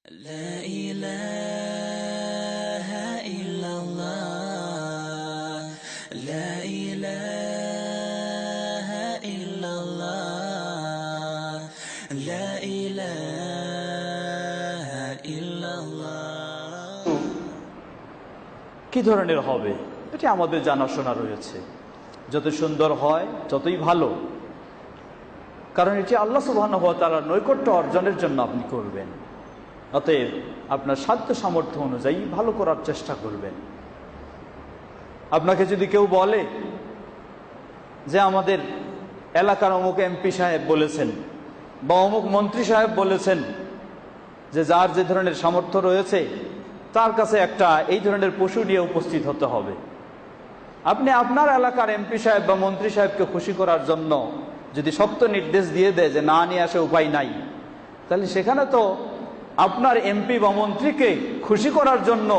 لا إله إلا الله لا إله إلا الله لا إله إلا الله কি ধরনের হবে এটা আমাদের জানাশোনা রয়েছে। যত সুন্দর হয় ততই ভালো, কারণ এটি আল্লাহ সুবহানাহু ওয়া তাআলার নৈকট্য অর্জনের জন্য আপনি করবেন। অতএব আপনার সাধ্য সামর্থ্য অনুযায়ী ভালো করার চেষ্টা করবেন। আপনাকে যদি কেউ বলে যে আমাদের এলাকার অমুক এমপি সাহেব বলেছেন বা অমুক মন্ত্রী সাহেব বলেছেন যে যার যে ধরনের সামর্থ্য রয়েছে তার কাছে একটা এই ধরনের পশু নিয়ে উপস্থিত হতে হবে, আপনি আপনার এলাকার এমপি সাহেব বা মন্ত্রী সাহেবকে খুশি করার জন্য যদি শক্ত নির্দেশ দিয়ে দেয় যে না নিয়ে আসে উপায় নাই, তাহলে সেখানে তো আপনার এমপি বা মন্ত্রীকে খুশি করার জন্য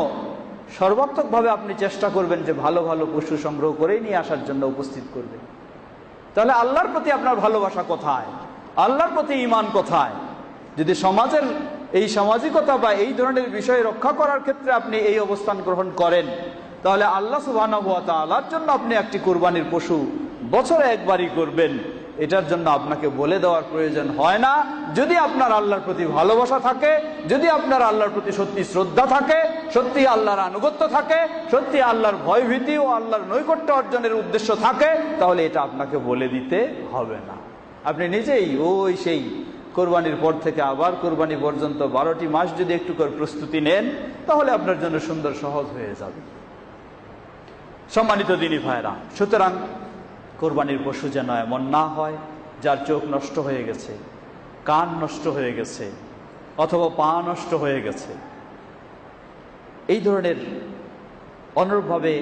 সর্বাত্মকভাবে আপনি চেষ্টা করবেন যে ভালো ভালো পশু সংগ্রহ করেই নিয়ে আসার জন্য উপস্থিত করবেন। তাহলে আল্লাহর প্রতি আপনার ভালোবাসা কোথায়? আল্লাহর প্রতি ঈমান কোথায়? যদি সমাজের এই সামাজিকতা বা এই ধরনের বিষয় রক্ষা করার ক্ষেত্রে আপনি এই অবস্থান গ্রহণ করেন, তাহলে আল্লাহ সুবহানাহু ওয়া তাআলার জন্য আপনি একটি কুরবানির পশু বছরে একবারই করবেন। এটার জন্য আপনাকে বলে দেওয়ার প্রয়োজন হয় না। যদি আপনার আল্লাহর প্রতি ভালোবাসা থাকে, যদি আপনার আল্লাহর প্রতি সত্যি শ্রদ্ধা থাকে, সত্যি আল্লাহর আনুগত্য থাকে, সত্যি আল্লাহর ভয়ভীতি ও আল্লাহর নৈকট্য অর্জনের উদ্দেশ্য থাকে, তাহলে এটা আপনাকে বলে দিতে হবে না। আপনি নিজেই ওই সেই কোরবানির পর থেকে আবার কোরবানি পর্যন্ত 12টি মাস যদি একটু করে প্রস্তুতি নেন, তাহলে আপনার জন্য সুন্দর সহজ হয়ে যাবে। সম্মানিত দিনী ভাইরা, সুতরাং কোরবানির পশু যেন এমন না হয় যার চোখ নষ্ট হয়ে গেছে, কান নষ্ট হয়ে গেছে, অথবা পা নষ্ট হয়ে গেছে। এই ধরনের অনুরূপভাবে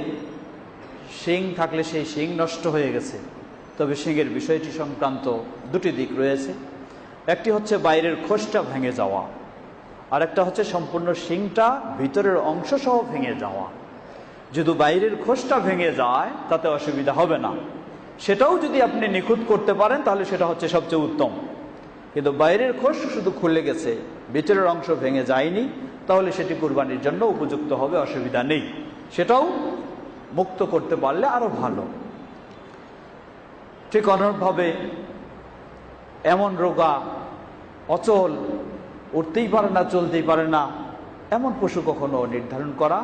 শিং থাকলে সেই শিং নষ্ট হয়ে গেছে। তবে শিংয়ের বিষয়টি সংক্রান্ত দুটি দিক রয়েছে। একটি হচ্ছে বাইরের খোসটা ভেঙে যাওয়া, আর একটা হচ্ছে সম্পূর্ণ শিংটা ভিতরের অংশ সহ ভেঙে যাওয়া। যদি বাইরের খোসটা ভেঙে যায় তাতে অসুবিধা হবে না, সেটাও যদি আপনি নিখুঁত করতে পারেন তাহলে সেটা হচ্ছে সবচেয়ে উত্তম। কিন্তু বাইরের খোস শুধু খুলে গেছে, ভিতরের অংশ ভেঙে যায়নি, তাহলে সেটি কুরবানির জন্য উপযুক্ত হবে, অসুবিধা নেই। সেটাও মুক্ত করতে পারলে আরো ভালো। ঠিক অনুরূপভাবে এমন রোগা, অচল, উঠতেই পারে না, চলতেই পারে না, এমন পশু কখনো নির্ধারণ করা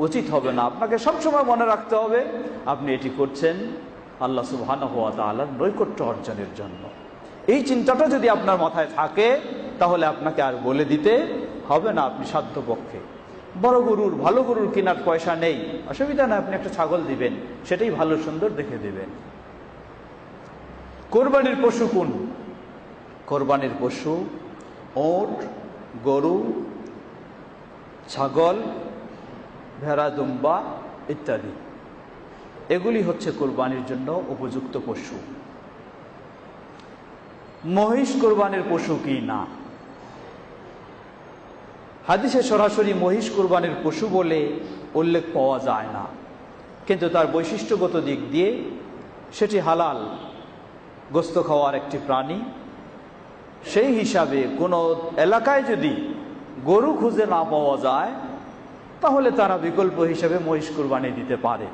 উচিত হবে না। আপনাকে সবসময় মনে রাখতে হবে আপনি এটি করছেন আল্লাহ সুবহানাহু ওয়া তাআলার নৈকট্য অর্জনের জন্য। এই চিন্তাটা যদি আপনার মাথায় থাকে তাহলে আপনাকে আর বলে দিতে হবে না। আপনি সাধ্যপক্ষে বড় গরুর, ভালো গরুর কেনার পয়সা নেই, অসুবিধা না, আপনি একটা ছাগল দিবেন, সেটাই ভালো সুন্দর দেখে দিবেন। কোরবানির পশু কোন? কোরবানির পশু ওট, গরু, ছাগল, ভেড়া, দুম্বা ইত্যাদি, এগুলি হচ্ছে কোরবানির জন্য উপযুক্ত পশু। মহিষ কোরবানির পশু কি না? হাদিসে সরাসরি মহিষ কোরবানির পশু বলে উল্লেখ পাওয়া যায় না, কিন্তু তার বৈশিষ্ট্যগত দিক দিয়ে সেটি হালাল গোস্ত খাওয়ার একটি প্রাণী। সেই হিসাবে কোনো এলাকায় যদি গরু খুঁজে না পাওয়া যায় তাহলে তারা বিকল্প হিসেবে মহিষ কোরবানি দিতে পারে।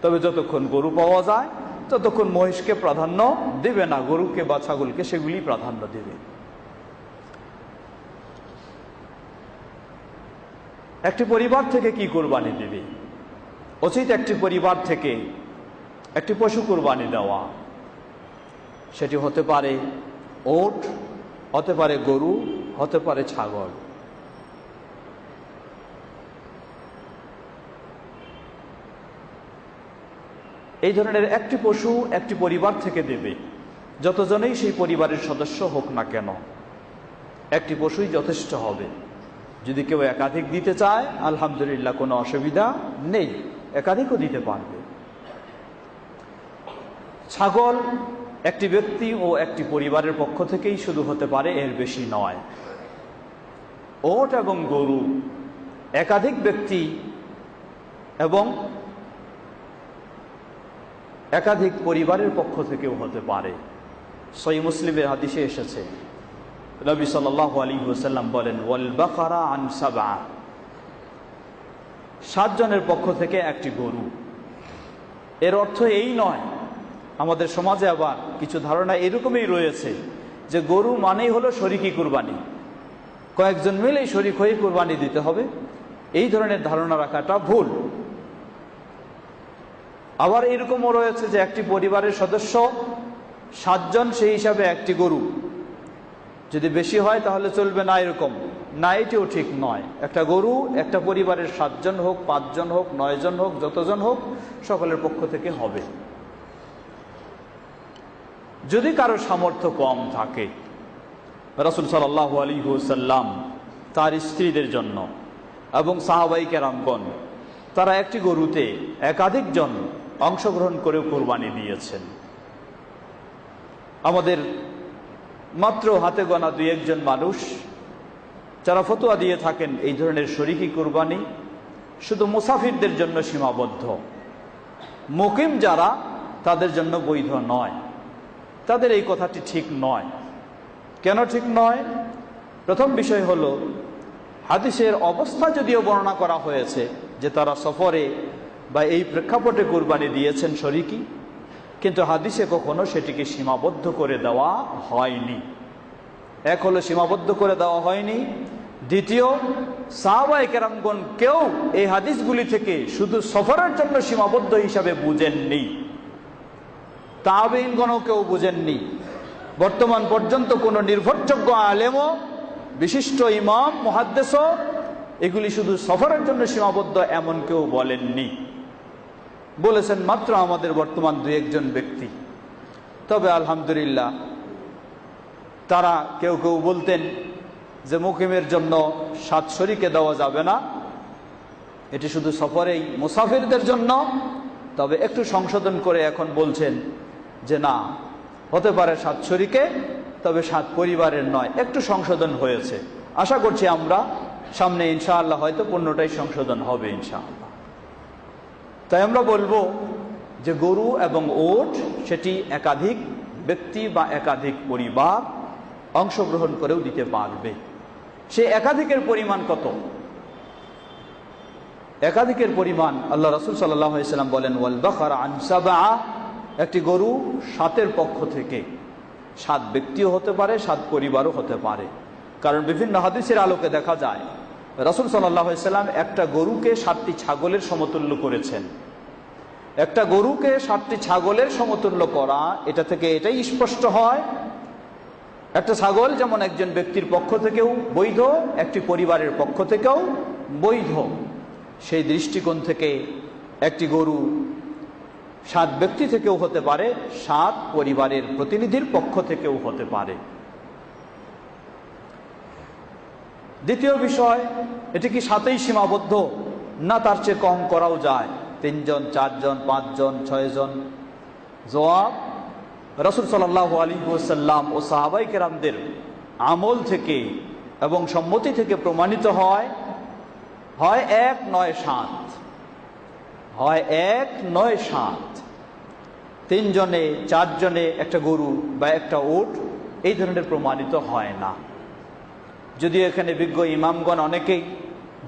তবে যতক্ষণ গরু পাওয়া যায় ততক্ষণ মহিষকে প্রাধান্য দেবে না, গরুকে বা ছাগলকে সেগুলি প্রাধান্য দেবে। একটি পরিবার থেকে কি কোরবানি দেবে? উচিত একটি পরিবার থেকে একটি পশু কোরবানি দেওয়া। সেটি হতে পারে ওট, হতে পারে গরু, হতে পারে ছাগল। এই ধরনের একটি পশু একটি পরিবার থেকে দেবে, যতজনেই সেই পরিবারের সদস্য হোক না কেন, একটি পশুই যথেষ্ট হবে। যদি কেউ একাধিক দিতে চায় আলহামদুলিল্লাহ, কোনো অসুবিধা নেই, একাধিকও দিতে পারবে। ছাগল একটি ব্যক্তি ও একটি পরিবারের পক্ষ থেকেই শুধু হতে পারে, এর বেশি নয়। ওট এবং গরু একাধিক ব্যক্তি এবং একাধিক পরিবারের পক্ষ থেকেও হতে পারে। সহিহ মুসলিমের হাদিসে এসেছে নবী সাল্লাল্লাহু আলাইহি ওয়াসাল্লাম বলেন, ওয়াল বাকারা আন সাবআ, 7 জনের পক্ষ থেকে একটি গরু। এর অর্থ এই নয়, আমাদের সমাজে আবার কিছু ধারণা এরকমই রয়েছে যে গরু মানেই হলো শরিকি কুরবানি, কয়েকজন মিলেই শরিক হয়ে কুরবানি দিতে হবে। এই ধরনের ধারণা রাখাটা ভুল। আবার এরকমও রয়েছে যে একটি পরিবারের সদস্য 7 জন, সেই হিসাবে একটি গরু, যদি বেশি হয় তাহলে চলবে না, এরকম না, এটিও ঠিক নয়। একটা গরু একটা পরিবারের 7 জন হোক, 5 জন হোক, 9 জন হোক, যতজন হোক, সকলের পক্ষ থেকে হবে। যদি কারো সামর্থ্য কম থাকে, রাসূল সাল্লাল্লাহু আলাইহি ওয়াসাল্লাম তার স্ত্রীদের জন্য এবং সাহাবায়ে কেরামগণ, তারা একটি গরুতে একাধিক জন অংশগ্রহণ করে কুরবানি দিয়েছেন। আমাদের মাত্র হাতে গোনা 2-1 জন মানুষ যারা ফতোয়া দিয়ে থাকেন এই ধরনের শরিকি কুরবানি শুধু মুসাফিরদের জন্য সীমাবদ্ধ, মুকিম যারা তাদের জন্য বৈধ নয়। তাদের এই কথাটি ঠিক নয়। কেন ঠিক নয়? প্রথম বিষয় হলো, হাদিসের অবস্থা যদিও বর্ণনা করা হয়েছে যে তারা সফরে বা এই প্রেক্ষাপটে কুরবানি দিয়েছেন শরিকি, কিন্তু হাদিসে কখনো সেটিকে সীমাবদ্ধ করে দেওয়া হয়নি। এক হলো সীমাবদ্ধ করে দেওয়া হয়নি, দ্বিতীয় সাহাবায়ে কেরামগণ কেউ এই হাদিসগুলি থেকে শুধু সফরের জন্য সীমাবদ্ধ হিসাবে বুঝেননি, তাবেঈনগণও কেউ বুঝেননি। বর্তমান পর্যন্ত কোনো নির্ভরযোগ্য আলেমও, বিশিষ্ট ইমাম, মুহাদ্দিসও এগুলি শুধু সফরের জন্য সীমাবদ্ধ এমন কেউ বলেননি। বলেছেন মাত্র আমাদের বর্তমান 2-1 জন ব্যক্তি। তবে আলহামদুলিল্লাহ তারা কেউ কেউ বলতেন যে মুকিমের জন্য 7 শরিকে দেওয়া যাবে না, এটি শুধু সফরেই মুসাফিরদের জন্য। তবে একটু সংশোধন করে এখন বলছেন যে না, হতে পারে 7 শরিকে, তবে 7 পরিবারের নয়। একটু সংশোধন হয়েছে। আশা করছি আমরা সামনে ইনশাআল্লাহ হয়তো পূর্ণটাই সংশোধন হবে ইনশাআল্লাহ। তাই আমরা বলবো যে গরু এবং ওট সেটি একাধিক ব্যক্তি বা একাধিক পরিবার অংশগ্রহণ করেও দিতে পারবে। সে একাধিকের পরিমাণ কত? একাধিকের পরিমাণ আল্লাহ রাসূল সাল্লাল্লাহু আলাইহি ওয়াসাল্লাম বলেন, ওয়াল বাকারা আন সাবআ, একটি গরু 7-এর পক্ষ থেকে। 7 ব্যক্তিও হতে পারে, 7 পরিবারও হতে পারে। কারণ বিভিন্ন হাদিসের আলোকে দেখা যায় রাসূল সাল্লাল্লাহু আলাইহি ওয়াসাল্লাম একটা গরুকে 7টি ছাগলের সমতুল্য করেছেন। একটা গরুকে 7টি ছাগলের সমতুল্য করা, এটা থেকে এটাই স্পষ্ট হয় একটা ছাগল যেমন একজন ব্যক্তির পক্ষ থেকেও বৈধ, একটি পরিবারের পক্ষ থেকেও বৈধ। সেই দৃষ্টিকোণ থেকে একটি গরু 7 ব্যক্তি থেকেও হতে পারে, 7 পরিবারের প্রতিনিধির পক্ষ থেকেও হতে পারে। দ্বিতীয় বিষয়, এটি কি 7এই সীমাবদ্ধ, না তার চেয়ে কম করাও যায়? 3 জন, 4 জন, 5 জন, 6 জন? জবাব, রাসূল সাল্লাল্লাহু আলাইহি ওয়াসাল্লাম ও সাহাবায়ে কেরামদের আমল থেকে এবং সম্মতি থেকে প্রমাণিত হয় 1 9 7, হয় 1 9 7। 3 জনে, 4 জনে একটা গরু বা একটা উট এই ধরনের প্রমাণিত হয় না। যদিও এখানে বিজ্ঞ ইমামগণ অনেকেই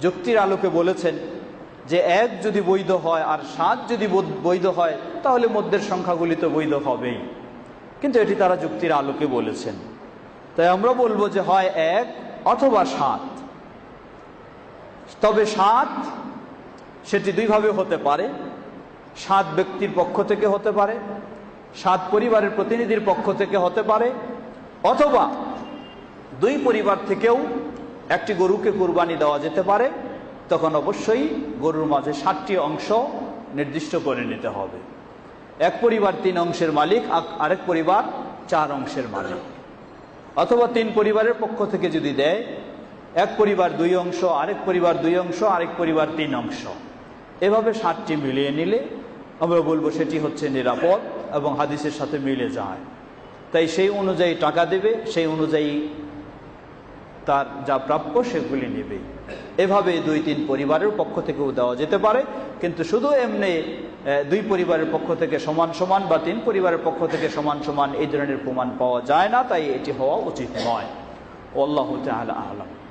যুক্তির আলোকে বলেছেন যে 1 যদি বৈধ হয় আর 7 যদি বৈধ হয় তাহলে মধ্যের সংখ্যাগুলি তো বৈধ হবেই, কিন্তু এটি তারা যুক্তির আলোকে বলেছেন। তাই আমরা বলবো যে হয় 1 অথবা 7। তবে 7 সেটি 2 ভাবে হতে পারে। 7 ব্যক্তির পক্ষ থেকে হতে পারে, 7 পরিবারের প্রতিনিধির পক্ষ থেকে হতে পারে, অথবা 2 পরিবার থেকেও একটি গরুকে কুরবানি দেওয়া যেতে পারে। তখন অবশ্যই গরুর মাঝে 7টি অংশ নির্দিষ্ট করে নিতে হবে। এক পরিবার 3 অংশের মালিক, আরেক পরিবার 4 অংশের মালিক। অথবা 3 পরিবারের পক্ষ থেকে যদি দেয়, এক পরিবার 2 অংশ, আরেক পরিবার 2 অংশ, আরেক পরিবার 3 অংশ, এভাবে 7টি মিলিয়ে নিলে আমরা বলবো সেটি হচ্ছে নিরাপদ এবং হাদিসের সাথে মিলে যায়। তাই সেই অনুযায়ী টাকা দেবে, সেই অনুযায়ী তার যা প্রাপ্য সেগুলি নেবে। এভাবে 2-3 পরিবারের পক্ষ থেকেও দেওয়া যেতে পারে, কিন্তু শুধু এমনি 2 পরিবারের পক্ষ থেকে সমান সমান বা 3 পরিবারের পক্ষ থেকে সমান সমান এই ধরনের প্রমাণ পাওয়া যায় না, তাই এটি হওয়া উচিত নয়। আল্লাহু তাআলা আ'লাম।